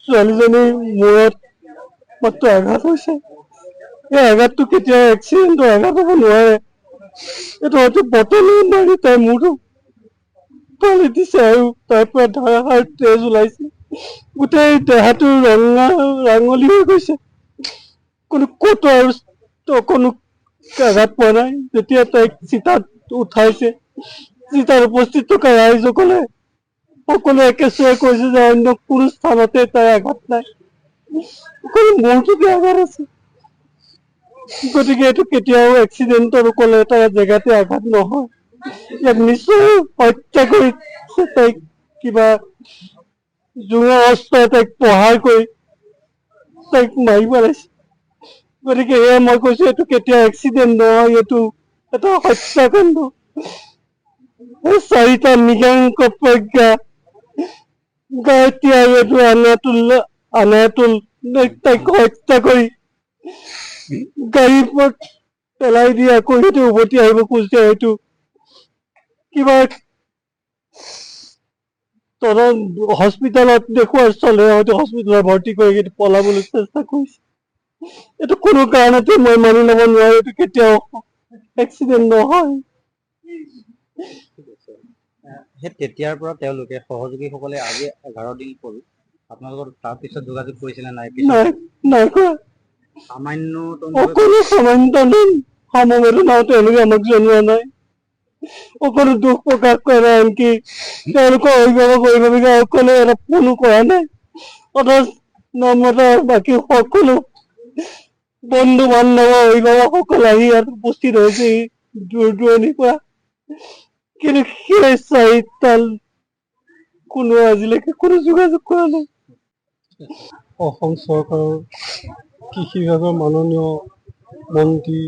ছোৱালীজনীৰ মূৰত মাত্ৰ আঘাত হৈছে। এই আঘাতটো কেতিয়াও এক্সিডেণ্টৰ আঘাত হ'ব নোৱাৰে। এইটো হয়তো বটলে মাৰি তাইৰ মূৰটো পালি দিছে আৰু তাৰ পৰা ধাৰাসাৰ তেজ ওলাইছে। গোটেই দেহাটো ৰাঙলী হৈ গৈছে। কোনো ক'তো আৰু কোনো আঘাত পোৱা নাই। যেতিয়া তাইক চিতাত উঠাইছে, চিতাত উপস্থিত থকা ৰাইজসকলে সকলোৱে একেচুৱে কৈছে যে অন্য কোনো স্থানতে তাইৰ আঘাত নাই, অকল মূৰটোতে আঘাত আছে। গতিকে এইটো কেতিয়াও এক্সিডেণ্টৰ ক'লে এটা জেগাতে আঘাত নহয়। ইয়াক নিশ্চয় হত্যা কৰি তাইক কিবা জোঙা অস্ত্ৰই তাইক প্ৰহাৰ কৰি তাইক মাৰি পেলাইছে। গতিকে এয়া মই কৈছো এইটো কেতিয়াও এক্সিডেণ্ট নহয়, এইটো এটা হত্যাকাণ্ড। চাৰিটা মৃগাংক প্ৰজ্ঞা গায়ত্ৰী আৰু এইটো আনাতুল তাইক হত্যা কৰি গাড়ীৰ ওপৰত পেলাই দি আকৌ সেইটো উভতি আহিব খুজিছে। হয়তো কিবা হস্পিটেলত দেখুৱাৰ স্থলে হয়তো হস্পিটেলত ভৰ্তি কৰি পলাবলৈ চেষ্টা কৰিছে। এইটো কোনো কাৰণতে মই মানি ল'ব নোৱাৰো, এইটো কেতিয়াও এক্সিডেণ্ট নহয়। সেই তেতিয়াৰ পৰা তেওঁলোকে সহযোগীসকলে আজি 11 দিন হ'ল আপোনালোকৰ তাৰপিছত যোগাযোগ কৰিছিলে নাই? নাই কৰা। অকলো সমবেদনাও তেওঁলোকে আমাক জনোৱা নাই, অকলো দুখ প্ৰকাশ কৰা নাই। আনকি তেওঁলোকৰ অভিভাৱকসকলে এটা ফোনো কৰা নাই। অথচ নম্ৰতা বাকী সকলো বন্ধু বান্ধৱ অভিভাৱকসকল আহি ইয়াত উপস্থিত হৈছে দূৰ দূৰণিৰ পৰা। কিন্তু সেই চাৰিটাল কোনো আজিলৈকে কোনো যোগাযোগ কৰা নাই। অসম চৰকাৰৰ কৃষি বিভাগৰ মাননীয় মন্ত্ৰী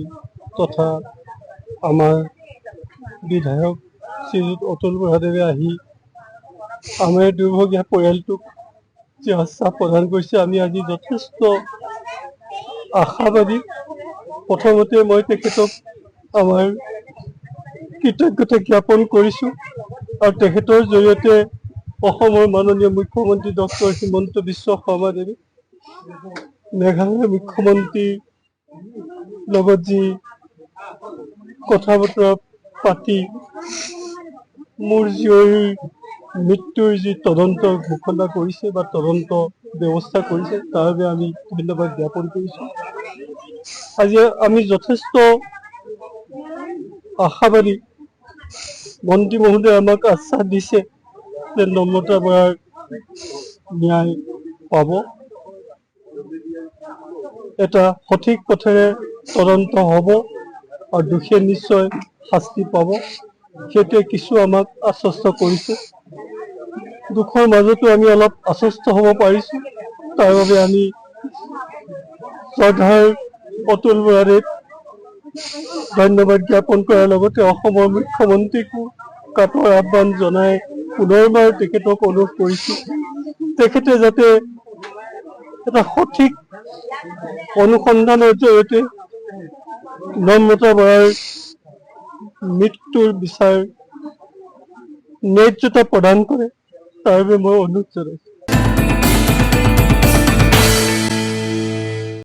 তথা আমাৰ বিধায়ক শ্ৰীযুত অতুল বৰাদেৱে আহি আমাৰ দুৰ্ভগীয়া পৰিয়ালটোক যি আশ্বাস প্ৰদান কৰিছে, আমি আজি যথেষ্ট আশাবাদী। প্ৰথমতে মই তেখেতক আমাৰ কৃতজ্ঞতা জ্ঞাপন কৰিছো আৰু তেখেতৰ জৰিয়তে অসমৰ মাননীয় মুখ্যমন্ত্ৰী ডক্টৰ হিমন্ত বিশ্ব শৰ্মাদেৱে মেঘালয়ৰ মুখ্যমন্ত্ৰীৰ লগত যি কথা বতৰা পাতি মোৰ জীয়ৰীৰ মৃত্যুৰ যি তদন্ত ঘোষণা কৰিছে বা তদন্ত ব্যৱস্থা কৰিছে, তাৰ বাবে আমি ধন্যবাদ জ্ঞাপন কৰিছো। আজি আমি যথেষ্ট আশাবাদী। মন্ত্ৰী মহোদয়ে আমাক আশ্বাস দিছে যে নম্ৰতা বৰাৰ ন্যায় পাব, এটা সঠিক পথেৰে তদন্ত হ'ব আৰু দোষীয়ে নিশ্চয় শাস্তি পাব। সেইটোৱে কিছু আমাক আশ্বস্ত কৰিছে। দুখৰ মাজতো আমি অলপ আশ্বস্ত হ'ব পাৰিছো। তাৰ বাবে আমি শ্ৰদ্ধাৰ অতুল বৰাদেৱ ধন্যবাদ জ্ঞাপন কৰাৰ লগতে অসমৰ মুখ্যমন্ত্ৰীকো কাটৰ আহ্বান জনাই পুনৰবাৰ তেখেতক অনুৰোধ কৰিছো, তেখেতে যাতে এটা সঠিক অনুসন্ধানৰ জৰিয়তে নম্ৰতা বৰাৰ মৃত্যুৰ বিচাৰ ন্যায্যতা প্ৰদান কৰে, তাৰ বাবে মই অনুৰোধ জনাইছো।